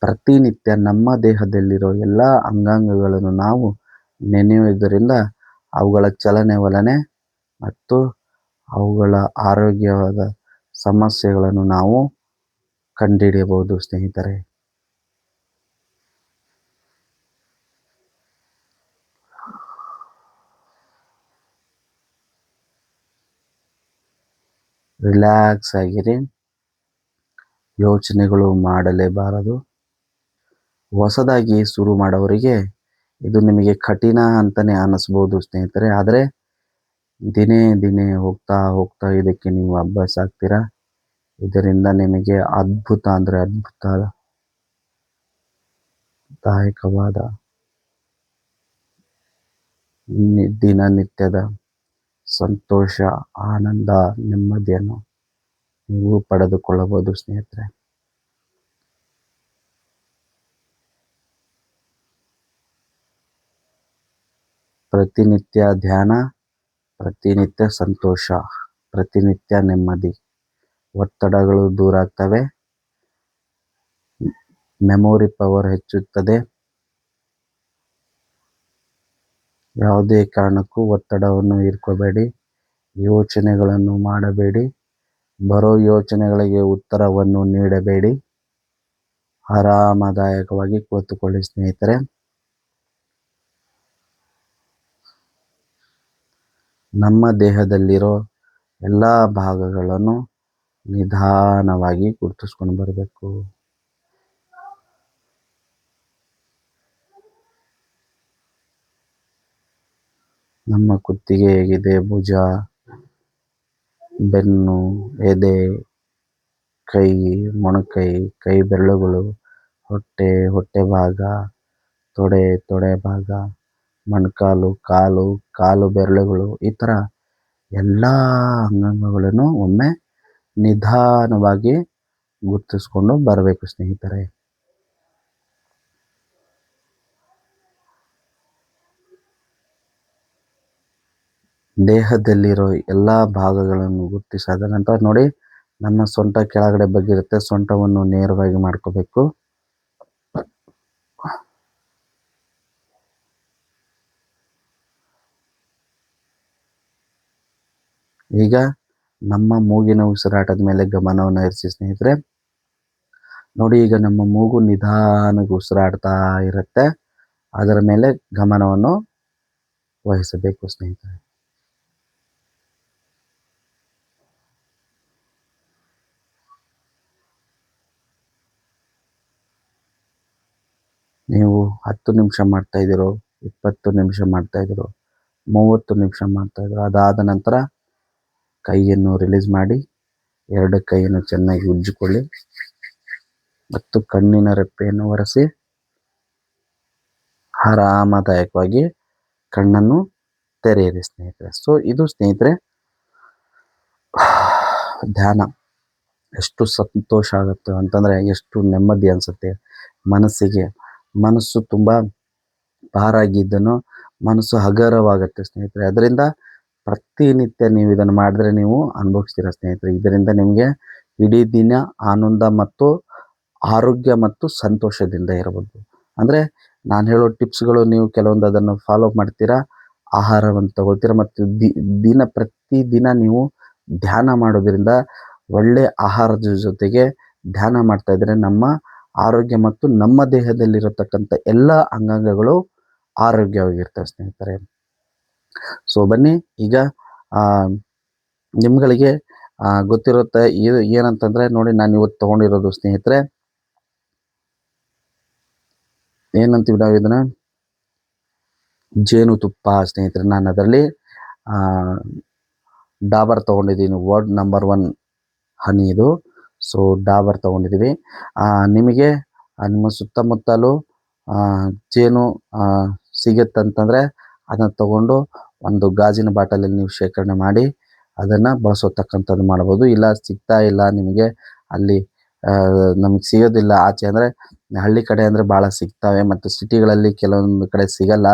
ಪ್ರತಿನಿತ್ಯ ನಮ್ಮ ದೇಹದಲ್ಲಿರೋ ಎಲ್ಲ ಅಂಗಾಂಗಗಳನ್ನು ನಾವು ನೆನೆಯುವುದರಿಂದ ಅವುಗಳ ಚಲನೆ ಮತ್ತು ಅವುಗಳ ಆರೋಗ್ಯವಾದ ಸಮಸ್ಯೆಗಳನ್ನು ನಾವು ಕಂಡುಹಿಡಿಯಬಹುದು ಸ್ನೇಹಿತರೆ. ರಿಲ್ಯಾಕ್ಸ್ ಆಗಿರಿ. ಯೋಚನೆಗಳು ಮಾಡಲೇಬಾರದು. ಹೊಸದಾಗಿ ಶುರು ಮಾಡೋವರಿಗೆ ಇದು ನಿಮಗೆ ಕಠಿಣ ಅಂತಲೇ ಅನ್ನಿಸ್ಬೋದು ಸ್ನೇಹಿತರೆ. ಆದರೆ ದಿನೇ ಹೋಗ್ತಾ ಇದಕ್ಕೆ ನೀವು ಅಭ್ಯಾಸ ಆಗ್ತೀರಾ. ಇದರಿಂದ ನಿಮಗೆ ಅದ್ಭುತ ಅಂದರೆ ಅದ್ಭುತದಾಯಕವಾದ ದಿನನಿತ್ಯದ ಸಂತೋಷ, ಆನಂದ, ನೆಮ್ಮದಿಯನ್ನು ನೀವು ಪಡೆದುಕೊಳ್ಳಬಹುದು ಸ್ನೇಹಿತರೆ. ಪ್ರತಿನಿತ್ಯ ಧ್ಯಾನ, ಪ್ರತಿನಿತ್ಯ ಸಂತೋಷ, ಪ್ರತಿನಿತ್ಯ ನೆಮ್ಮದಿ, ಒತ್ತಡಗಳು ದೂರ ಆಗ್ತವೆ, ಮೆಮೊರಿ ಪವರ್ ಹೆಚ್ಚುತ್ತದೆ. ಯಾವುದೇ ಕಾರಣಕ್ಕೂ ಒತ್ತಡವನ್ನು ಇಟ್ಕೋಬೇಡಿ. ಯೋಚನೆಗಳನ್ನು ಮಾಡಬೇಡಿ. ಬರೋ ಯೋಚನೆಗಳಿಗೆ ಉತ್ತರವನ್ನು ನೀಡಬೇಡಿ. ಆರಾಮದಾಯಕವಾಗಿ ಕುಳಿತುಕೊಳ್ಳಿ ಸ್ನೇಹಿತರೆ. ನಮ್ಮ ದೇಹದಲ್ಲಿರೋ ಎಲ್ಲ ಭಾಗಗಳನ್ನು ನಿಧಾನವಾಗಿ ಗುರುತಿಸ್ಕೊಂಡು ಬರಬೇಕು. ನಮ್ಮ ಕುತ್ತಿಗೆ ಹೇಗಿದೆ, ಭುಜ, ಬೆನ್ನು, ಎದೆ, ಕೈ, ಮೊಣಕೈ, ಕೈ ಬೆರಳುಗಳು, ಹೊಟ್ಟೆ ಭಾಗ, ತೊಡೆ ಭಾಗ, ಮೊಣಕಾಲು, ಕಾಲು ಬೆರಳುಗಳು, ಈ ಥರ ಎಲ್ಲ ಅಂಗಾಂಗಗಳನ್ನು ಒಮ್ಮೆ ನಿಧಾನವಾಗಿ ಗುರುತಿಸ್ಕೊಂಡು ಬರಬೇಕು ಸ್ನೇಹಿತರೆ. ದೇಹದಲ್ಲಿರೋ ಎಲ್ಲ ಭಾಗಗಳನ್ನು ಗುರುತಿಸಾದ ನಂತರ ನೋಡಿ, ನಮ್ಮ ಸೊಂಟ ಕೆಳಗಡೆ ಬಗ್ಗಿರುತ್ತೆ. ಸೊಂಟವನ್ನು ನೇರವಾಗಿ ಮಾಡ್ಕೋಬೇಕು. ಈಗ ನಮ್ಮ ಮೂಗಿನ ಉಸಿರಾಟದ ಮೇಲೆ ಗಮನವನ್ನು ಇರಿಸಿ ಸ್ನೇಹಿತರೆ. ನೋಡಿ, ಈಗ ನಮ್ಮ ಮೂಗು ನಿಧಾನಕ್ಕೆ ಉಸಿರಾಡ್ತಾ ಇರುತ್ತೆ. ಅದರ ಮೇಲೆ ಗಮನವನ್ನು ವಹಿಸಬೇಕು ಸ್ನೇಹಿತರೆ. ನೀವು 10 ನಿಮಿಷ ಮಾಡ್ತಾ ಇದ್ದೀರೋ, 20 ನಿಮಿಷ ಮಾಡ್ತಾ ಇದ್ದೀರೋ, 30 ನಿಮಿಷ ಮಾಡ್ತಾ ಇದ್ದೀರೋ, ಅದಾದ ನಂತರ ಕೈಯನ್ನು ರಿಲೀಸ್ ಮಾಡಿ 2 ಕೈಯನ್ನು ಚೆನ್ನಾಗಿ ಉಜ್ಜಿಕೊಳ್ಳಿ ಮತ್ತು ಕಣ್ಣಿನ ರೆಪ್ಪೆಯನ್ನು ಒರೆಸಿ ಆರಾಮದಾಯಕವಾಗಿ ಕಣ್ಣನ್ನು ತೆರೆಯಿರಿ ಸ್ನೇಹಿತರೆ. ಸೊ ಇದು ಸ್ನೇಹಿತರೆ ಧ್ಯಾನ. ಎಷ್ಟು ಸಂತೋಷ ಆಗುತ್ತೆ ಅಂತಂದರೆ, ಎಷ್ಟು ನೆಮ್ಮದಿ ಅನಿಸುತ್ತೆ ಮನಸ್ಸಿಗೆ. ಮನಸ್ಸು ತುಂಬ ಭಾರಾಗಿದ್ದನು ಮನಸ್ಸು ಹಗುರವಾಗುತ್ತೆ ಸ್ನೇಹಿತರೆ. ಅದರಿಂದ ಪ್ರತಿನಿತ್ಯ ನೀವು ಇದನ್ನು ಮಾಡಿದ್ರೆ ನೀವು ಅನುಭವಿಸ್ತೀರ ಸ್ನೇಹಿತರೆ. ಇದರಿಂದ ನಿಮಗೆ ಇಡೀ ದಿನ ಆನಂದ ಮತ್ತು ಆರೋಗ್ಯ ಮತ್ತು ಸಂತೋಷದಿಂದ ಇರಬಹುದು. ಅಂದರೆ ನಾನು ಹೇಳೋ ಟಿಪ್ಸ್ಗಳು ನೀವು ಕೆಲವೊಂದು ಅದನ್ನು ಫಾಲೋ ಮಾಡ್ತೀರಾ, ಆಹಾರವನ್ನು ತಗೊಳ್ತೀರಾ ಮತ್ತು ಪ್ರತಿದಿನ ನೀವು ಧ್ಯಾನ ಮಾಡೋದ್ರಿಂದ, ಒಳ್ಳೆ ಆಹಾರದ ಜೊತೆಗೆ ಧ್ಯಾನ ಮಾಡ್ತಾ ಇದ್ರೆ ನಮ್ಮ ಆರೋಗ್ಯ ಮತ್ತು ನಮ್ಮ ದೇಹದಲ್ಲಿರತಕ್ಕಂಥ ಎಲ್ಲ ಅಂಗಾಂಗಗಳು ಆರೋಗ್ಯವಾಗಿರ್ತವೆ ಸ್ನೇಹಿತರೆ. ಸೊ ಬನ್ನಿ, ಈಗ ನಿಮ್ಗಳಿಗೆ ಗೊತ್ತಿರುತ್ತೆ ಇದು ಏನಂತಂದರೆ, ನೋಡಿ ನಾನು ಇವತ್ತು ತೊಗೊಂಡಿರೋದು ಸ್ನೇಹಿತರೆ, ಏನಂತೀವಿ ನಾವು ಇದನ್ನು, ಜೇನುತುಪ್ಪ ಸ್ನೇಹಿತರೆ. ನಾನು ಅದರಲ್ಲಿ ಡಾಬರ್ ತೊಗೊಂಡಿದ್ದೀನಿ, ವರ್ಲ್ಡ್ ನಂಬರ್ 1 ಹನಿ ಇದು. ಸೊ ಡಾಬರ್ ತೊಗೊಂಡಿದ್ದೀವಿ. ನಿಮಗೆ ನಿಮ್ಮ ಸುತ್ತಮುತ್ತಲೂ ಜೇನು ಸಿಗುತ್ತಂತಂದರೆ ಅದನ್ನು ತಗೊಂಡು ಒಂದು ಗಾಜಿನ ಬಾಟಲಲ್ಲಿ ನೀವು ಶೇಖರಣೆ ಮಾಡಿ ಅದನ್ನು ಬಳಸೋತಕ್ಕಂಥದ್ದು ಮಾಡ್ಬೋದು. ಇಲ್ಲ ಸಿಗ್ತಾ ಇಲ್ಲ ನಿಮಗೆ, ಅಲ್ಲಿ ನಮಗೆ ಸಿಗೋದಿಲ್ಲ ಆಚೆ ಅಂದರೆ, ಹಳ್ಳಿ ಕಡೆ ಅಂದರೆ ಭಾಳ ಸಿಗ್ತವೆ ಮತ್ತು ಸಿಟಿಗಳಲ್ಲಿ ಕೆಲವೊಂದು ಕಡೆ ಸಿಗಲ್ಲ,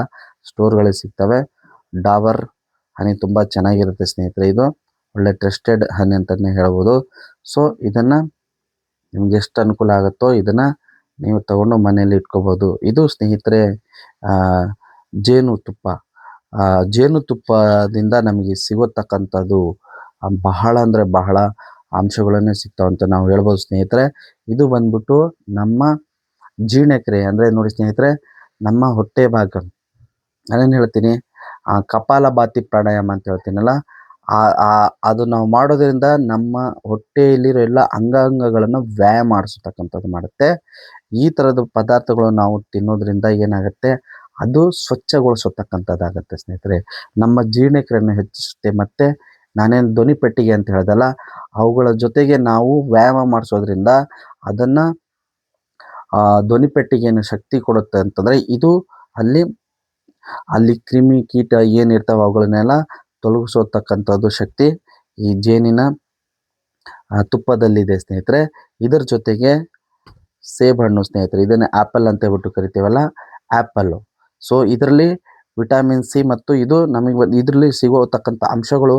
ಸ್ಟೋರ್ಗಳಲ್ಲಿ ಸಿಗ್ತವೆ. ಡಾಬರ್ ಹನಿ ತುಂಬ ಚೆನ್ನಾಗಿರುತ್ತೆ ಸ್ನೇಹಿತರೆ. ಇದು ಒಳ್ಳೆ ಟ್ರಸ್ಟೆಡ್ ಹನಿ ಅಂತಲೇ ಹೇಳ್ಬೋದು. ಸೊ ಇದನ್ನು ನಿಮ್ಗೆ ಎಷ್ಟು ಅನುಕೂಲ ಆಗುತ್ತೋ ಇದನ್ನು ನೀವು ತಗೊಂಡು ಮನೆಯಲ್ಲಿ ಇಟ್ಕೋಬೋದು. ಇದು ಸ್ನೇಹಿತರೆ ಜೇನುತುಪ್ಪ. ಜೇನುತುಪ್ಪದಿಂದ ನಮಗೆ ಸಿಗೋತಕ್ಕಂಥದ್ದು ಬಹಳ ಅಂದರೆ ಬಹಳ ಅಂಶಗಳನ್ನೇ ಸಿಗ್ತಾವಂತ ನಾವು ಹೇಳ್ಬೋದು ಸ್ನೇಹಿತರೆ. ಇದು ಬಂದ್ಬಿಟ್ಟು ನಮ್ಮ ಜೀರ್ಣಕ್ರಿಯೆ ಅಂದರೆ, ನೋಡಿ ಸ್ನೇಹಿತರೆ, ನಮ್ಮ ಹೊಟ್ಟೆ ಭಾಗ, ನಾನೇನು ಹೇಳ್ತೀನಿ, ಕಪಾಲಭಾತಿ ಪ್ರಾಣಾಯಾಮ ಅಂತ ಹೇಳ್ತೀನಲ್ಲ, ಅದು ನಾವು ಮಾಡೋದ್ರಿಂದ ನಮ್ಮ ಹೊಟ್ಟೆಯಲ್ಲಿರೋ ಎಲ್ಲ ಅಂಗಾಂಗಗಳನ್ನು ವ್ಯಾಯಾಮ ಮಾಡಿಸ್ತಕ್ಕಂಥದ್ದು ಮಾಡುತ್ತೆ. ಈ ಥರದ ಪದಾರ್ಥಗಳು ನಾವು ತಿನ್ನೋದ್ರಿಂದ ಏನಾಗುತ್ತೆ, ಅದು ಸ್ವಚ್ಛಗೊಳಿಸತಕ್ಕಂಥದ್ದಾಗುತ್ತೆ ಸ್ನೇಹಿತರೆ. ನಮ್ಮ ಜೀರ್ಣಕ್ರಿಯೆಯನ್ನು ಹೆಚ್ಚಿಸುತ್ತೆ. ಮತ್ತು ನಾನೇನು ಧ್ವನಿಪೆಟ್ಟಿಗೆ ಅಂತ ಹೇಳ್ದಲ್ಲ, ಅವುಗಳ ಜೊತೆಗೆ ನಾವು ವ್ಯಾಯಾಮ ಮಾಡಿಸೋದ್ರಿಂದ ಅದನ್ನು ಧ್ವನಿಪೆಟ್ಟಿಗೆಯನ್ನು ಶಕ್ತಿ ಕೊಡುತ್ತೆ ಅಂತಂದರೆ, ಇದು ಅಲ್ಲಿ ಕ್ರಿಮಿ ಕೀಟ ಏನಿರ್ತಾವೆ ಅವುಗಳನ್ನೆಲ್ಲ ತೊಲಗಿಸತಕ್ಕಂಥದ್ದು ಶಕ್ತಿ ಈ ಜೇನಿನ ತುಪ್ಪದಲ್ಲಿದೆ ಸ್ನೇಹಿತರೆ. ಇದರ ಜೊತೆಗೆ ಸೇಬುಹಣ್ಣು ಸ್ನೇಹಿತರೆ, ಇದನ್ನೇ ಆ್ಯಪಲ್ ಅಂತ ಹೇಳ್ಬಿಟ್ಟು ಕರಿತೀವಲ್ಲ, ಆ್ಯಪಲ್ಲು. ಸೊ ಇದರಲ್ಲಿ ವಿಟಮಿನ್ ಸಿ ಮತ್ತು ಇದು ನಮಗೆ ಇದರಲ್ಲಿ ಸಿಗೋತಕ್ಕಂಥ ಅಂಶಗಳು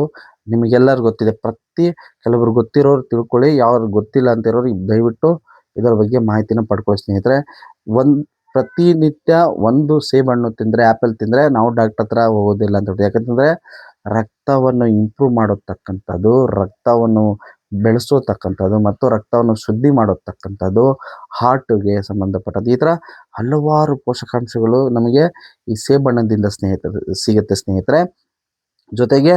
ನಿಮಗೆಲ್ಲರಿಗೂ ಗೊತ್ತಿದೆ. ಕೆಲವರು ಗೊತ್ತಿರೋರು ತಿಳ್ಕೊಳ್ಳಿ, ಯಾರು ಗೊತ್ತಿಲ್ಲ ಅಂತಿರೋರು ದಯವಿಟ್ಟು ಇದರ ಬಗ್ಗೆ ಮಾಹಿತಿನ ಪಡ್ಕೊಳ್ಳಿ ಸ್ನೇಹಿತರೆ. ಪ್ರತಿನಿತ್ಯ ಒಂದು ಸೇಬುಹಣ್ಣು ತಿಂದರೆ, ಆ್ಯಪಲ್ ತಿಂದರೆ ನಾವು ಡಾಕ್ಟರ್ ಹತ್ರ ಹೋಗೋದಿಲ್ಲ ಅಂತ ಹೇಳ್ತೀವಿ. ಯಾಕಂತಂದರೆ ರಕ್ತವನ್ನು ಇಂಪ್ರೂವ್ ಮಾಡತಕ್ಕಂಥದ್ದು, ರಕ್ತವನ್ನು ಬೆಳೆಸೋತಕ್ಕಂಥದ್ದು ಮತ್ತು ರಕ್ತವನ್ನು ಶುದ್ಧಿ ಮಾಡತಕ್ಕಂಥದ್ದು, ಹಾರ್ಟ್‌ಗೆ ಸಂಬಂಧಪಟ್ಟದ್ದು. ಈ ಥರ ಹಲವಾರು ಪೋಷಕಾಂಶಗಳು ನಮಗೆ ಈ ಸೇಬಣ್ಣದಿಂದ ಸಿಗುತ್ತೆ ಸ್ನೇಹಿತರೆ. ಜೊತೆಗೆ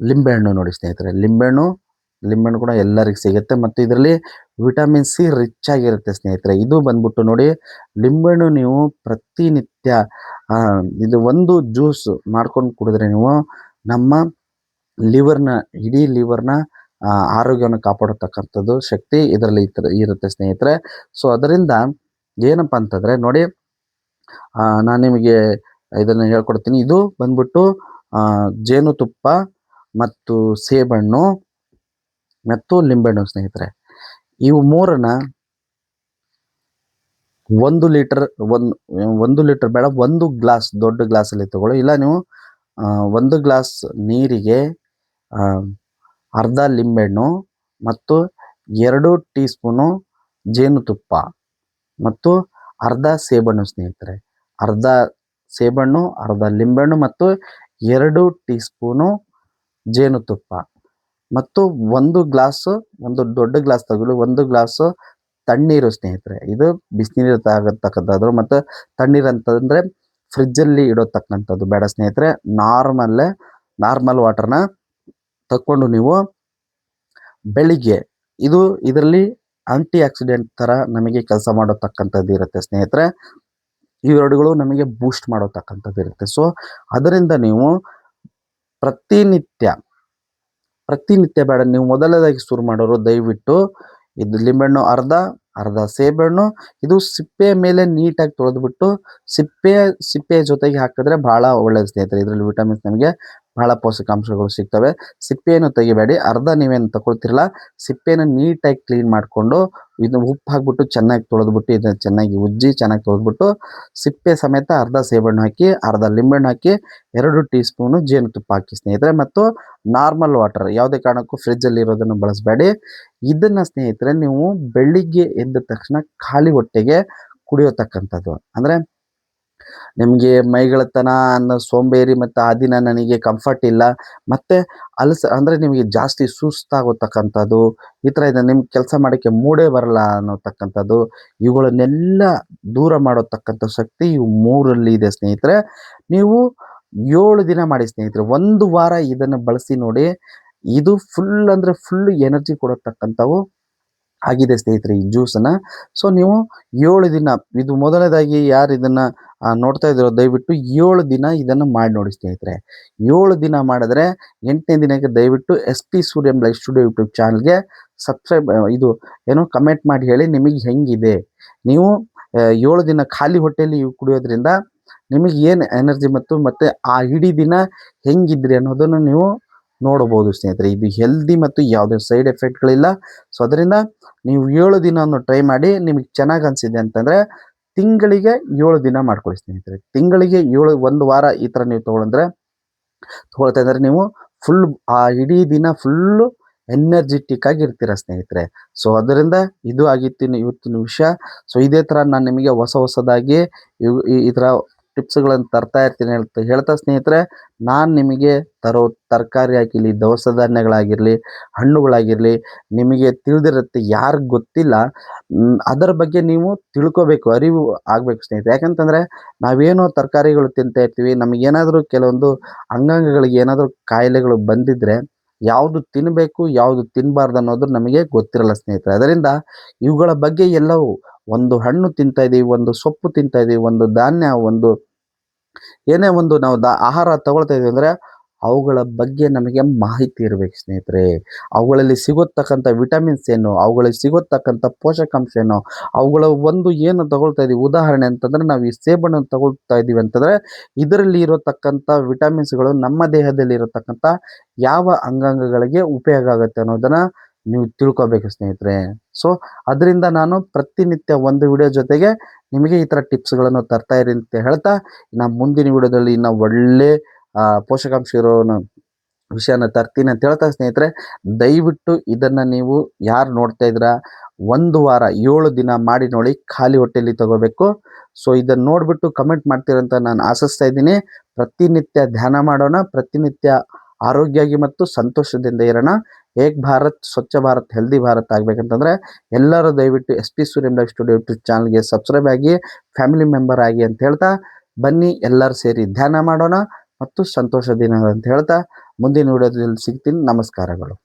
ಲಿಂಬೆಹಣ್ಣು ನೋಡಿ ಸ್ನೇಹಿತರೆ, ಲಿಂಬೆಹಣ್ಣು ಕೂಡ ಎಲ್ಲರಿಗೂ ಸಿಗುತ್ತೆ ಮತ್ತು ಇದರಲ್ಲಿ ವಿಟಮಿನ್ ಸಿ ರಿಚ್ ಆಗಿರುತ್ತೆ ಸ್ನೇಹಿತರೆ. ಇದು ಬಂದ್ಬಿಟ್ಟು ನೋಡಿ, ಲಿಂಬೆಹಣ್ಣು ನೀವು ಪ್ರತಿನಿತ್ಯ ಇದು ಒಂದು ಜ್ಯೂಸ್ ಮಾಡ್ಕೊಂಡು ಕುಡಿದ್ರೆ ನೀವು ನಮ್ಮ ಇಡೀ ಲಿವರ್ನ ಆರೋಗ್ಯವನ್ನು ಕಾಪಾಡತಕ್ಕಂಥದ್ದು ಶಕ್ತಿ ಇದರಲ್ಲಿ ಇರುತ್ತೆ ಸ್ನೇಹಿತರೆ. ಸೊ ಅದರಿಂದ ಏನಪ್ಪ ಅಂತಂದರೆ ನೋಡಿ, ನಾನು ನಿಮಗೆ ಇದನ್ನು ಹೇಳ್ಕೊಡ್ತೀನಿ. ಇದು ಬಂದ್ಬಿಟ್ಟು ಜೇನುತುಪ್ಪ ಮತ್ತು ಸೇಬಣ್ಣು ಮತ್ತು ಲಿಂಬೆಹಣ್ಣು ಸ್ನೇಹಿತರೆ. ಇವು ಮೂರನ್ನ 1 ಲೀಟರ್ ಬೇಡ, 1 ಗ್ಲಾಸ್ ದೊಡ್ಡ ಗ್ಲಾಸಲ್ಲಿ ತಗೊಳ್ಳಿ. ಇಲ್ಲ ನೀವು 1 ಗ್ಲಾಸ್ ನೀರಿಗೆ ಅರ್ಧ ಲಿಂಬೆಹಣ್ಣು ಮತ್ತು 2 ಟೀ ಸ್ಪೂನು ಜೇನುತುಪ್ಪ ಮತ್ತು ಅರ್ಧ ಸೇಬಣ್ಣು ಸ್ನೇಹಿತರೆ. ಅರ್ಧ ಸೇಬಣ್ಣು, ಅರ್ಧ ಲಿಂಬೆಹಣ್ಣು ಮತ್ತು 2 ಟೀ ಸ್ಪೂನು ಜೇನುತುಪ್ಪ ಮತ್ತು 1 ದೊಡ್ಡ ಗ್ಲಾಸ್ ತಗೊಳ್ಳಿ, 1 ಗ್ಲಾಸು ತಣ್ಣೀರು ಸ್ನೇಹಿತರೆ. ಇದು ಬಿಸಿನೀರು ತಗತಕ್ಕಂಥದ್ದು ಮತ್ತು ತಣ್ಣೀರು ಅಂತಂದರೆ ಫ್ರಿಜ್ಜಲ್ಲಿ ಇಡೋತಕ್ಕಂಥದ್ದು ಬೇಡ ಸ್ನೇಹಿತರೆ. ನಾರ್ಮಲ್ ವಾಟರ್ನ ತಕ್ಕೊಂಡು ನೀವು ಬೆಳಿಗ್ಗೆ ಇದರಲ್ಲಿ ಆಂಟಿ ಆಕ್ಸಿಡೆಂಟ್ ಥರ ನಮಗೆ ಕೆಲಸ ಮಾಡತಕ್ಕಂಥದ್ದು ಇರುತ್ತೆ ಸ್ನೇಹಿತರೆ. ಇವೆರಡುಗಳು ನಮಗೆ ಬೂಸ್ಟ್ ಮಾಡತಕ್ಕಂಥದ್ದು ಇರುತ್ತೆ. ಸೊ ಅದರಿಂದ ನೀವು ಪ್ರತಿನಿತ್ಯ ಬೇಡ, ನೀವು ಮೊದಲನೇದಾಗಿ ಶುರು ಮಾಡೋರು ದಯವಿಟ್ಟು ಇದು ಲಿಂಬೆಹಣ್ಣು ಅರ್ಧ ಸೇಬೆಹಣ್ಣು, ಇದು ಸಿಪ್ಪೆಯ ಮೇಲೆ ನೀಟಾಗಿ ತೊಳೆದ್ಬಿಟ್ಟು ಸಿಪ್ಪೆಯ ಜೊತೆಗೆ ಹಾಕಿದ್ರೆ ಭಾಳ ಒಳ್ಳೆಯದು ಸ್ನೇಹಿತರೆ. ಇದರಲ್ಲಿ ವಿಟಮಿನ್ಸ್ ನಮಗೆ ಭಾಳ ಪೋಷಕಾಂಶಗಳು ಸಿಗ್ತವೆ. ಸಿಪ್ಪೆಯನ್ನು ತೆಗಿಬೇಡಿ, ಅರ್ಧ ನೀವೇನು ತಗೊಳ್ತಿರಲ್ಲ ಸಿಪ್ಪೆಯನ್ನು ನೀಟಾಗಿ ಕ್ಲೀನ್ ಮಾಡಿಕೊಂಡು ಇದನ್ನು ಉಪ್ಪು ಹಾಕ್ಬಿಟ್ಟು ಚೆನ್ನಾಗಿ ತೊಳೆದ್ಬಿಟ್ಟು ಇದನ್ನು ಚೆನ್ನಾಗಿ ಉಜ್ಜಿ ಚೆನ್ನಾಗಿ ತೊಳೆದ್ಬಿಟ್ಟು ಸಿಪ್ಪೆ ಸಮೇತ ಅರ್ಧ ಸೇಬೆಹಣ್ಣು ಹಾಕಿ, ಅರ್ಧ ಲಿಂಬೆಹಣ್ಣು ಹಾಕಿ, 2 ಟೀ ಸ್ಪೂನು ಜೇನುತುಪ್ಪ ಹಾಕಿ ಸ್ನೇಹಿತರೆ. ಮತ್ತು ನಾರ್ಮಲ್ ವಾಟರ್, ಯಾವುದೇ ಕಾರಣಕ್ಕೂ ಫ್ರಿಜ್ಜಲ್ಲಿ ಇರೋದನ್ನು ಬಳಸಬೇಡಿ. ಇದನ್ನು ಸ್ನೇಹಿತರೆ ನೀವು ಬೆಳಿಗ್ಗೆ ಎದ್ದ ತಕ್ಷಣ ಖಾಲಿ ಹೊಟ್ಟೆಗೆ ಕುಡಿಯೋತಕ್ಕಂಥದ್ದು. ಅಂದರೆ ನಿಮಗೆ ಮೈಗಳತನ ಅನ್ನೋ ಸೋಂಬೇರಿ ಮತ್ತು ಆ ದಿನ ನನಗೆ ಕಂಫರ್ಟ್ ಇಲ್ಲ ಮತ್ತು ಅಂದರೆ ನಿಮಗೆ ಜಾಸ್ತಿ ಸುಸ್ತಾಗೋತಕ್ಕಂಥದ್ದು, ಈ ಥರ ಇದೆ, ನಿಮ್ಗೆ ಕೆಲಸ ಮಾಡೋಕ್ಕೆ ಮೂಡೇ ಬರಲ್ಲ ಅನ್ನೋತಕ್ಕಂಥದ್ದು, ಇವುಗಳನ್ನೆಲ್ಲ ದೂರ ಮಾಡೋತಕ್ಕಂಥ ಶಕ್ತಿ ಇವು 3ರಲ್ಲಿ ಇದೆ ಸ್ನೇಹಿತರೆ. ನೀವು 7 ದಿನ ಮಾಡಿ ಸ್ನೇಹಿತರೆ. 1 ವಾರ ಇದನ್ನು ಬಳಸಿ ನೋಡಿ. ಇದು ಫುಲ್ ಎನರ್ಜಿ ಕೊಡತಕ್ಕಂಥವು ಆಗಿದೆ ಸ್ನೇಹಿತರೆ ಈ ಜ್ಯೂಸನ್ನು. ಸೊ ನೀವು 7 ದಿನ, ಇದು ಮೊದಲನೇದಾಗಿ ಯಾರು ಇದನ್ನು ನೋಡ್ತಾ ಇದ್ದೀರೋ ದಯವಿಟ್ಟು 7 ದಿನ ಇದನ್ನು ಮಾಡಿ ನೋಡಿ ಸ್ನೇಹಿತರೆ. 7 ದಿನ ಮಾಡಿದ್ರೆ 8ನೇ ದಿನಕ್ಕೆ ದಯವಿಟ್ಟು SP Suryam life studio YouTube ಚಾನಲ್ಗೆ ಕಮೆಂಟ್ ಮಾಡಿ ಹೇಳಿ ನಿಮಗೆ ಹೆಂಗಿದೆ. ನೀವು 7 ದಿನ ಖಾಲಿ ಹೊಟ್ಟೆಯಲ್ಲಿ ಇವು ಕುಡಿಯೋದ್ರಿಂದ ನಿಮಗೆ ಏನು ಎನರ್ಜಿ ಮತ್ತು ಆ ಇಡೀ ದಿನ ಹೆಂಗಿದ್ರಿ ಅನ್ನೋದನ್ನು ನೀವು ನೋಡಬಹುದು ಸ್ನೇಹಿತರೆ. ಇದು ಹೆಲ್ದಿ ಮತ್ತು ಯಾವುದೇ ಸೈಡ್ ಎಫೆಕ್ಟ್ಗಳಿಲ್ಲ. ಸೊ ಅದರಿಂದ ನೀವು 7 ದಿನವನ್ನು ಟ್ರೈ ಮಾಡಿ. ನಿಮಗೆ ಚೆನ್ನಾಗಿ ಅನಿಸಿದೆ ಅಂತಂದರೆ ತಿಂಗಳಿಗೆ 7 ದಿನ ಮಾಡ್ಕೊಳ್ಳಿ ಸ್ನೇಹಿತರೆ. ತಿಂಗಳಿಗೆ 1 ವಾರ ಈ ಥರ ನೀವು ತೊಗೊಳ್ತಾ ಇದ್ದಾರೆ ನೀವು ಆ ಇಡೀ ದಿನ ಫುಲ್ಲು ಎನರ್ಜೆಟಿಕ್ ಆಗಿ ಇರ್ತೀರ ಸ್ನೇಹಿತರೆ. ಸೊ ಅದರಿಂದ ಇದು ಆಗಿತ್ತು ಇವತ್ತಿನ ವಿಷಯ. ಸೊ ಇದೇ ಥರ ನಾನು ನಿಮಗೆ ಹೊಸದಾಗಿ ಈ ಥರ ಟಿಪ್ಸ್ಗಳನ್ನು ತರ್ತಾ ಇರ್ತೀನಿ ಹೇಳ್ತಾ ಸ್ನೇಹಿತರೆ, ನಾನು ನಿಮಗೆ ತರೋ ತರಕಾರಿ ಆಗಿರಲಿ, ದವಸ ಧಾನ್ಯಗಳಾಗಿರಲಿ, ಹಣ್ಣುಗಳಾಗಿರಲಿ, ನಿಮಗೆ ತಿಳಿದಿರುತ್ತೆ, ಯಾರಿಗೆ ಗೊತ್ತಿಲ್ಲ ಅದರ ಬಗ್ಗೆ ನೀವು ತಿಳ್ಕೋಬೇಕು, ಅರಿವು ಆಗಬೇಕು ಸ್ನೇಹಿತರೆ. ಯಾಕಂತಂದರೆ ನಾವೇನೋ ತರಕಾರಿಗಳು ತಿಂತಾ ಇರ್ತೀವಿ, ನಮಗೇನಾದರೂ ಕೆಲವೊಂದು ಅಂಗಾಂಗಗಳಿಗೆ ಏನಾದರೂ ಕಾಯಿಲೆಗಳು ಬಂದಿದ್ದರೆ ಯಾವುದು ತಿನ್ನಬೇಕು ಯಾವುದು ತಿನ್ನಬಾರ್ದು ಅನ್ನೋದು ನಮಗೆ ಗೊತ್ತಿರಲ್ಲ ಸ್ನೇಹಿತರೆ. ಅದರಿಂದ ಇವುಗಳ ಬಗ್ಗೆ ಎಲ್ಲವೂ, ಒಂದು ಹಣ್ಣು ತಿಂತಾ ಇದ್ದೀವಿ, ಒಂದು ಸೊಪ್ಪು ತಿಂತಾ ಇದ್ದೀವಿ, ಒಂದು ಧಾನ್ಯ, ಏನೇ ಒಂದು ನಾವು ಆಹಾರ ತಗೊಳ್ತಾ ಇದ್ದೀವಿ ಅಂದರೆ ಅವುಗಳ ಬಗ್ಗೆ ನಮಗೆ ಮಾಹಿತಿ ಇರಬೇಕು ಸ್ನೇಹಿತರೆ. ಅವುಗಳಲ್ಲಿ ಸಿಗೋತಕ್ಕಂಥ ವಿಟಮಿನ್ಸ್ ಏನು, ಅವುಗಳಲ್ಲಿ ಸಿಗೋತಕ್ಕಂಥ ಪೋಷಕಾಂಶ ಏನು, ಅವುಗಳ ಏನು ತಗೊಳ್ತಾ ಇದ್ದೀವಿ. ಉದಾಹರಣೆ ಅಂತಂದರೆ ನಾವು ಈ ಸೇಬಣ್ಣನ್ನು ತಗೊಳ್ತಾ ಇದ್ದೀವಿ ಅಂತಂದರೆ ಇದರಲ್ಲಿ ಇರತಕ್ಕಂಥ ವಿಟಮಿನ್ಸ್ಗಳು ನಮ್ಮ ದೇಹದಲ್ಲಿ ಇರತಕ್ಕಂಥ ಯಾವ ಅಂಗಾಂಗಗಳಿಗೆ ಉಪಯೋಗ ಆಗುತ್ತೆ ಅನ್ನೋದನ್ನು ನೀವು ತಿಳ್ಕೊಬೇಕು ಸ್ನೇಹಿತರೆ. ಸೊ ಅದರಿಂದ ನಾನು ಪ್ರತಿನಿತ್ಯ ಒಂದು ವಿಡಿಯೋ ಜೊತೆಗೆ ನಿಮಗೆ ಈ ಥರ ಟಿಪ್ಸ್ಗಳನ್ನು ತರ್ತಾ ಇರಿ ಅಂತ ಹೇಳ್ತಾ, ನಾನು ಮುಂದಿನ ವಿಡಿಯೋದಲ್ಲಿ ಇನ್ನೂ ಒಳ್ಳೆ ಪೋಷಕಾಂಶ ಇರೋ ವಿಷಯನ ತರ್ತೀನಿ ಅಂತ ಹೇಳ್ತಾ ಸ್ನೇಹಿತರೆ, ದಯವಿಟ್ಟು ಇದನ್ನು ನೀವು ಯಾರು ನೋಡ್ತಾ ಇದ್ದೀರಾ 1 ವಾರ 7 ದಿನ ಮಾಡಿ ನೋಡಿ, ಖಾಲಿ ಹೊಟ್ಟೆಯಲ್ಲಿ ತಗೋಬೇಕು. ಸೊ ಇದನ್ನು ನೋಡಿಬಿಟ್ಟು ಕಮೆಂಟ್ ಮಾಡ್ತೀರಂತ ನಾನು ಆಶಿಸ್ತಾ ಇದ್ದೀನಿ. ಪ್ರತಿನಿತ್ಯ ಧ್ಯಾನ ಮಾಡೋಣ, ಪ್ರತಿನಿತ್ಯ ಆರೋಗ್ಯವಾಗಿ ಮತ್ತು ಸಂತೋಷದಿಂದ ಇರೋಣ. ಏಕ್ ಭಾರತ್ ಸ್ವಚ್ಛ ಭಾರತ್ ಹೆಲ್ದಿ ಭಾರತ್ ಆಗಬೇಕಂತಂದರೆ ಎಲ್ಲರೂ ದಯವಿಟ್ಟು SP Suryam life studio YouTube ಚಾನಲ್ಗೆ ಸಬ್ಸ್ಕ್ರೈಬ್ ಆಗಿ, ಫ್ಯಾಮಿಲಿ ಮೆಂಬರ್ ಆಗಿ ಅಂತ ಹೇಳ್ತಾ, ಬನ್ನಿ ಎಲ್ಲರೂ ಸೇರಿ ಧ್ಯಾನ ಮಾಡೋಣ ಮತ್ತು ಸಂತೋಷ ದಿನ ಅಂತ ಹೇಳ್ತಾ ಮುಂದಿನ ವಿಡಿಯೋದಲ್ಲಿ ಸಿಗ್ತೀನಿ. ನಮಸ್ಕಾರಗಳು.